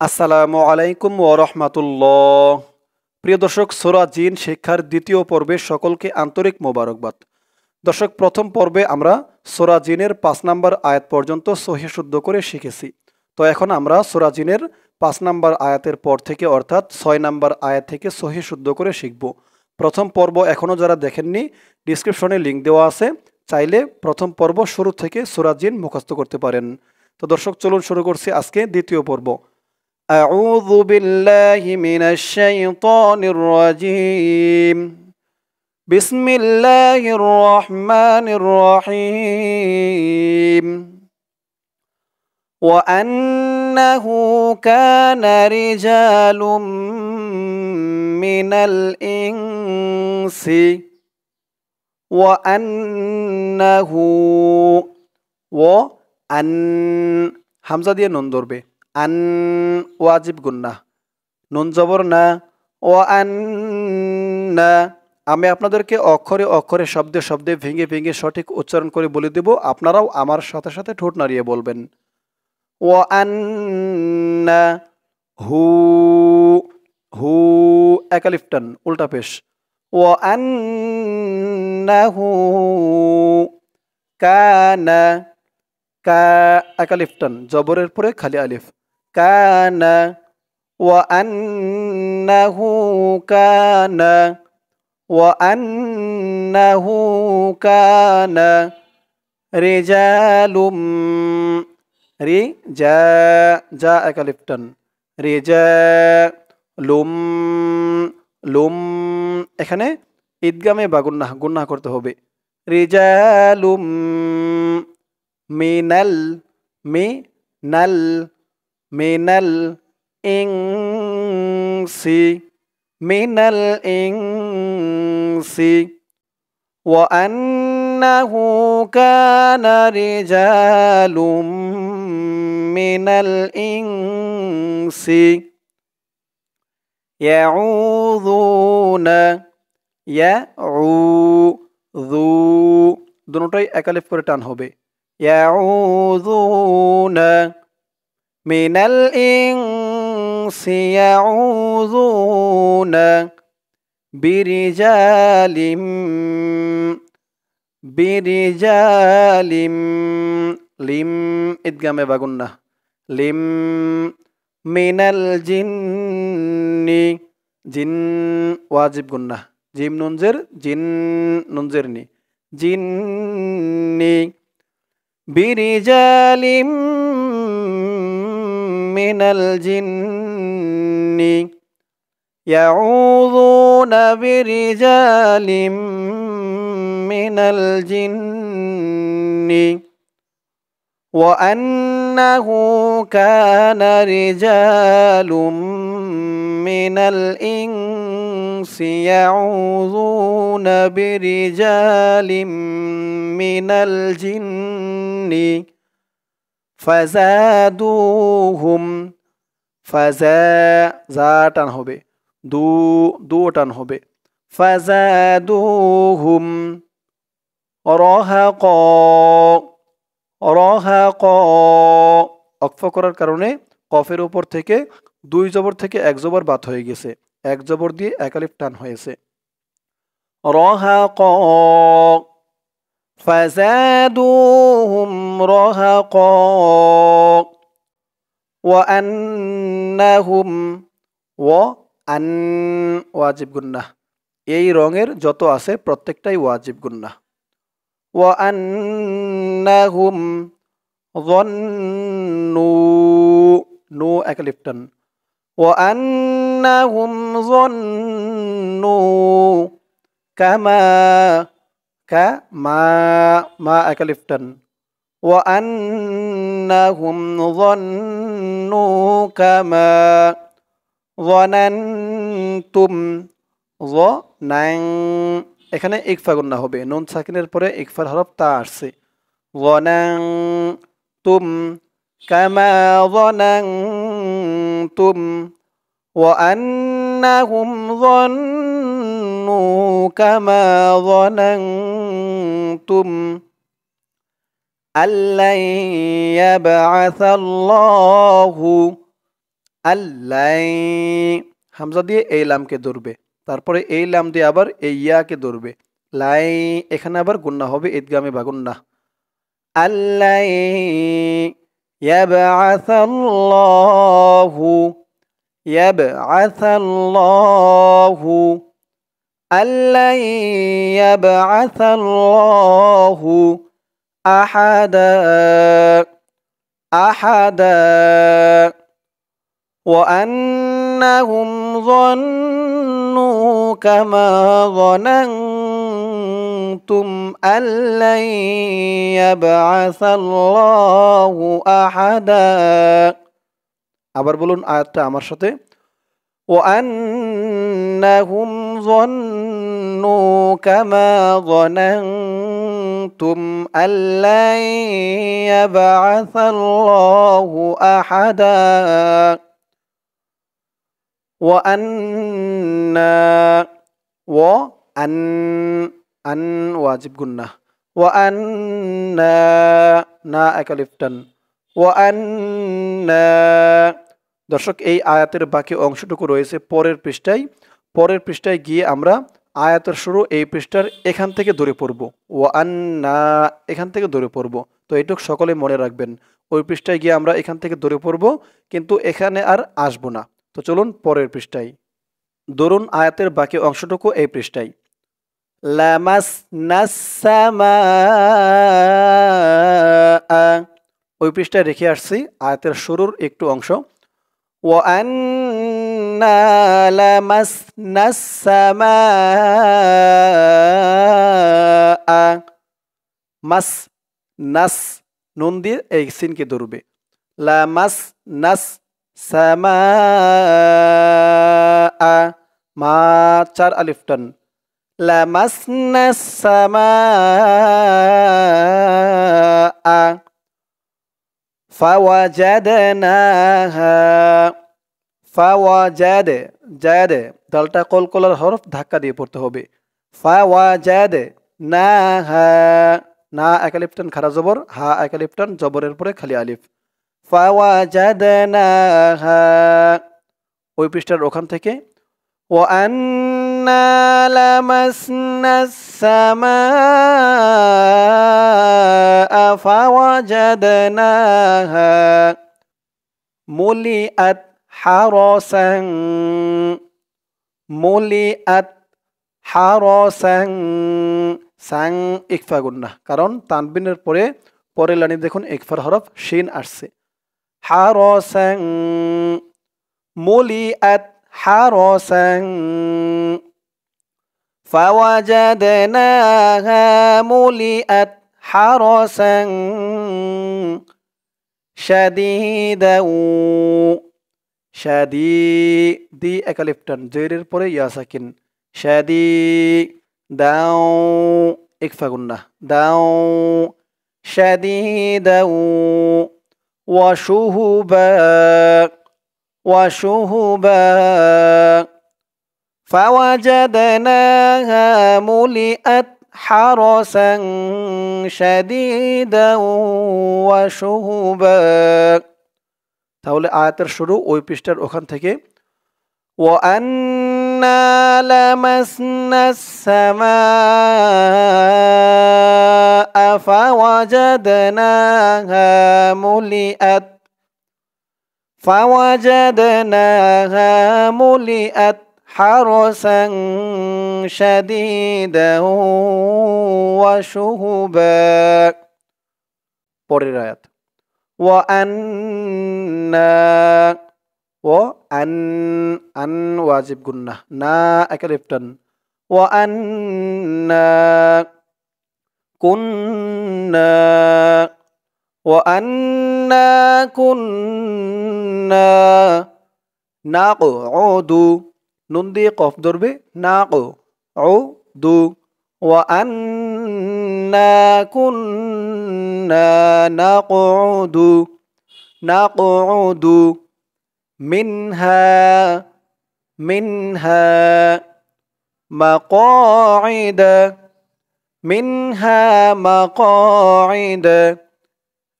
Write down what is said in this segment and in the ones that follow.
আসসালামু আলাইকুম ওয়া রাহমাতুল্লাহ। প্রিয় দর্শক, সূরা জিন শিক্ষার দ্বিতীয় পর্বে সকলকে আন্তরিক মোবারকবাদ। দর্শক, প্রথম পর্বে আমরা সূরা জিনের ৫ নম্বর আয়াত পর্যন্ত সহিহ শুদ্ধ করে শিখেছি। তো এখন আমরা সূরা জিনের ৫ নম্বর আয়াতের পর থেকে অর্থাৎ ৬ নম্বর আয়াত থেকে সহিহ শুদ্ধ করে শিখব। প্রথম পর্ব এখনও যারা দেখেননি, ডিসক্রিপশনে লিংক দেওয়া আছে, চাইলে প্রথম পর্ব শুরু থেকে সূরা জিন মুখস্থ করতে পারেন। তো দর্শক, চলুন শুরু করছি আজকে দ্বিতীয় পর্ব। أعوذ بالله من الشيطان الرجيم. بسم الله الرحمن الرحيم. وأنه كان رجال من الإنس وأنه وأن হামজা দিয়ে নুন ধরবে। আন ওয়াজিব গুন্না, নুন জবর না, ও আন্না। আমি আপনাদেরকে অক্ষরে অক্ষরে শব্দে শব্দে ভেঙে ভেঙে সঠিক উচ্চারণ করে বলে দেব, আপনারাও আমার সাথে সাথে ঠোঁট নাড়িয়ে বলবেন। ও আন্না হু, হু একালিফ টান উল্টা পেশ। ও আন্নাহু কানা, কা একালিফ টান জবরের পরে খালি আলিফ। কানা ওয়া আন্নাহু কানা ওয়া আন্নাহু কানা রিজালুম, রি জা জা একালিফ টান, রিজালুম লুম। এখানে ঈদগামে বা গুন্নাহ গুন্নাহ করতে হবে। রিজালুম মিনাল, মিনাল মিনাল ইনসি, মিনাল ইনসি। وأنه كان رجال من الإنس يعوذون, ইয়াউযু দুটোই একালিফ করে টান হবে। ইয়াউযুনা মিনাল ইনসি ইয়াউযুনা বিরিজালিম, বিরিজালিম লিম ইদগামে বা গুন্নাহ, লিম মিনাল জিন্নি, জিন ওয়াজিব গুন্নাহ, জিম নুনজের জিন, নুনজের নি, জিন্নি বিরিজালিম মিনাল জিন্নি ইয়াউযুনা বিরিজালিম মিনাল জিন্নি وأنه كان رجال من الإنس يعوذون برجال من الجن فزادوهم, ফাজা জা টান হবে, দু টান হবে। ফাজাদুহুম রহাক, রহাক অক্ফ করার কারণে কফের উপর থেকে দুই জবর থেকে এক জবর বাদ হয়ে গেছে, এক জবর দিয়ে একালিফ টান হয়েছে। রহাক ফাজাদুহুম রহাক ওয়ান্নাহুম, ওয়ান ওয়াজিব গুন্নাহ, এই রঙের যত আছে প্রত্যেকটাই ওয়াজিব গুন্নাহ। ওয়ান্নাহুম যন্নু, নু একালিফ টান, ওয়ান্নাহুম যন্নু কামা, কামা মা একালিফ টান, وأنهم ظنوا كما ظننتم ظنن, এখানে ইকফা গুন্নাহ হবে, নুন সাকিনের পরে ইকফার হরফ তা আসছে। ظننتم كما ظننتم وأنهم ظنوا كما ظننتم أَلَّن يَبْعَثَ اللَّهُ, আল্লাই, হামজা দিয়ে এই লামকে ধরবে, তারপরে এই লাম দিয়ে আবার এই ইয়াকে ধরবে, লাই, এখানে আবার গুন্না হবে ঈদগামে বা গুন্না। আল্লাই ইয়াবআসাল্লাহু, ইয়াবআসাল্লাহু, আল্লাই ইয়াবআসাল্লাহু আহাদা, আহাদা, وأنهم ظنوا كما ظننتم أن لن يبعث الله أحدا। আবার বলুন আয়াতটা আমার সাথে। وأنهم ظنوا كما ظننتم أن لن يبعث الله أحدا وأنا وأن أن واجب قلنا وأنا না একালিফটান وأنا। দর্শক এই আয়াতের বাকি অংশটুকু রয়েছে পরের পৃষ্ঠায়। পরের পৃষ্ঠায় গিয়ে আমরা আয়াতের শুরু এই পৃষ্ঠার এখান থেকে ধরে পড়ব, ওয়ান্না এখান থেকে ধরে পড়ব। তো এইটুক সকলে মনে রাখবেন, ওই পৃষ্ঠায় গিয়ে আমরা এখান থেকে ধরে পড়ব, কিন্তু এখানে আর আসবো না। তো চলুন পরের পৃষ্ঠায় ধরুন আয়াতের বাকি অংশটুকু এই পৃষ্ঠায়। লামাসনাস সামাআ, ওই পৃষ্ঠায় রেখে আসছি আয়াতের শুরুর একটু অংশ। وأنا لمسنا السماء, মাস নাস নুন দিয়ে এই সিনকে ধরবে, লামাসনাস সামাআ, মা চার আলিফ টান, লামাসনাস সামাআ ফাওয়াজাদনাহা, ফাওয়াজাদ, জাদ দালটা কলকলার হরফ ধাক্কা দিয়ে পড়তে হবে, ফাওয়াজাদনাহা, না একালিফটান খারা জবর, হা একালিফটান জবরের পরে খালি আলিফ, ফাওয়াজাদনাহা। ওই পৃষ্ঠার ওখান থেকে وأنا لمسنا السماء فوجدناها ملئت حرسا, ملئت حرسا, সাং ইকফা গুন্না, কারণ তানবিনের পরে পরের লাইনে দেখুন ইকফার হরফ শিন আসছে, হারসাং মুলিআত حرسا فوجدناها ملئت حرسا شديدا, শাদীদি একালিফটান জেরের পরে ইয়া সাকিন, শাদীদাও ইকফা গুন্না, দাও, শাদীদাও ওয়াশুহুবা, وشهبا فوجدناها ملئت حرسا شديدا وشهبا। তাহলে আয়াতের শুরু ওই পৃষ্ঠার ওখান থেকে وأنا لمسنا السماء فوجدناها ملئت, فوجدناها ملئت حرسا شديدا وشهبا। পরের আয়াত وأنا وأن أن واجب গুন্না, না একালিফটান, وأنا كنا وأنا كنا نقعد, নুন দিয়ে কফ ধরবে, نقعد وأنا كنا نقعد, نقعد منها, منها مقاعد, منها مقاعد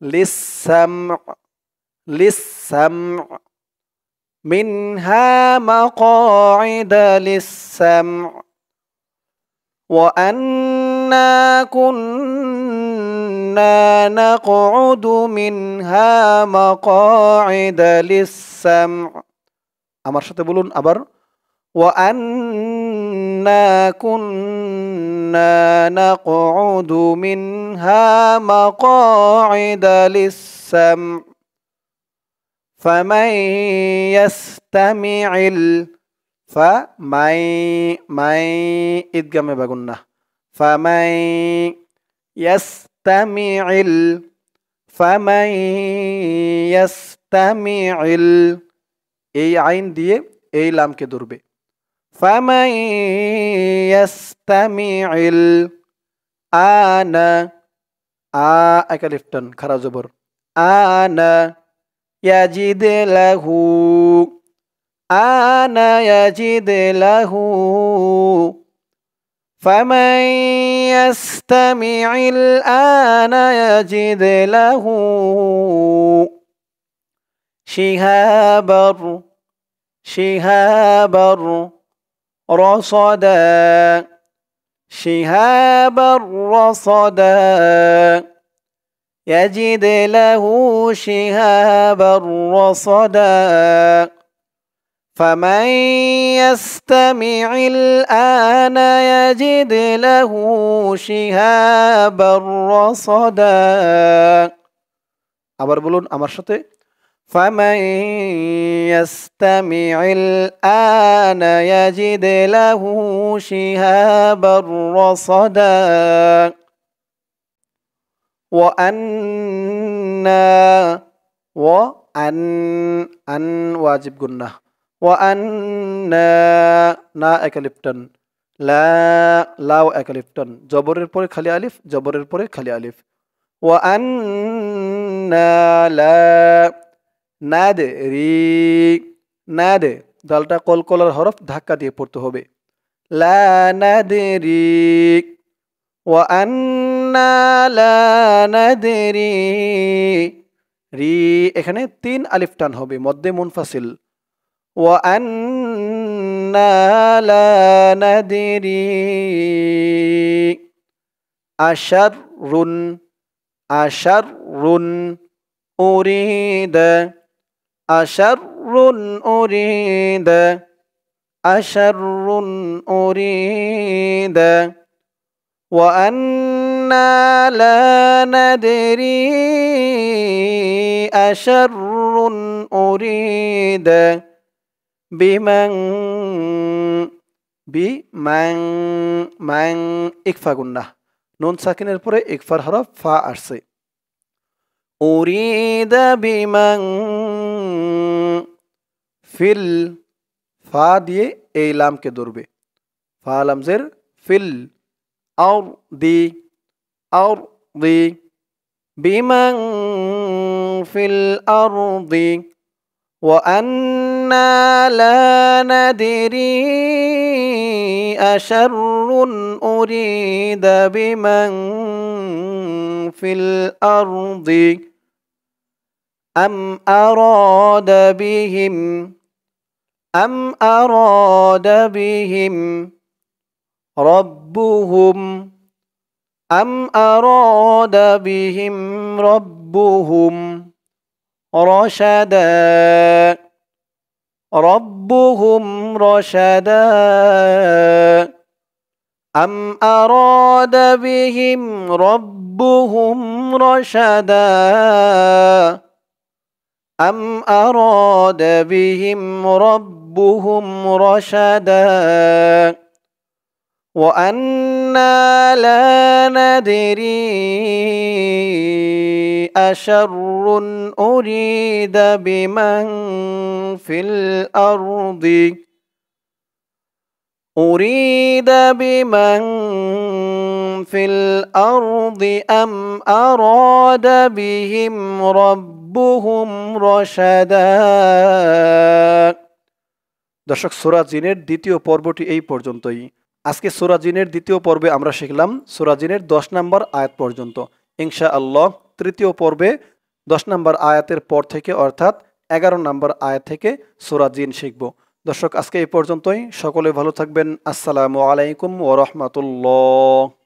للسمع, للسمع মিনহা মাকঈদা লিস-সাম' وأنا كنا نقعد منها مقاعد للسمع আমার সাথে বলুন আবার وأنا كنا نقعد منها مقاعد للسمع فمن يستمع فمن إدغام بغنة فمن يستمع فمن يستمع এই আইন দিয়ে এই লামকে ধরবে فمن يستمع আনা একালিফটান খারা জবর আনা يجد له أنا يجد له فمن يستمع الآن يجد له شهابا رصدا شهابا رصدا يجد له شهابا رصدا فمن يستمع الآن يجد له شهابا رصدا আবার বলুন আমার সাথে فمن يستمع الآن يجد له شهابا رصدا وأن واجب قلنا وأنا না একালিফটান লা একালিফটান জবরের পরে খালি আলিফ জবরের পরে খালি আলিফ وأنا لا নাদে দালটা কলকলার হরফ ধাক্কা দিয়ে পড়তে হবে লা নাদরি وأنا لا ندري রি এখানে 3 আলিফ টান হবে মধ্যে মুনফাসিল وأنا لا ندري أشر أريد أشر أريد وأنا لا ندري أشر أريد بمن ইকফা গুন্না নুন সাকিনের পরে ইকফার হরফ ফা আসছে أريد بمن ফিল ফা দিয়ে এই লামকে ধরবে ফা লামজের ফিল أرض بمن في الأرض وأنا لا ندري أشر أريد بمن في الأرض أم أراد بهم ربهم أم أراد بهم ربهم رشدا أم أراد بهم ربهم رشدا أم أراد بهم ربهم رشدا وأنا لا ندري أشر أريد بمن في الأرض أريد بمن في الأرض أم أراد بهم ربهم رشدا দর্শক সূরা জিনের দ্বিতীয় পর্বটি এই পর্যন্তই আজকে সূরা জিনের দ্বিতীয় পর্বে আমরা শিখলাম সূরা জিনের 10 নম্বর আয়াত পর্যন্ত ইনশাআল্লাহ তৃতীয় পর্বে 10 নম্বর আয়াতের পর থেকে অর্থাৎ 11 নম্বর আয়াত থেকে সূরা জিন শিখব। দর্শক আজকে এই পর্যন্তই। সকলে ভালো থাকবেন। আসসালামু আলাইকুম ওয়া রাহমাতুল্লাহ।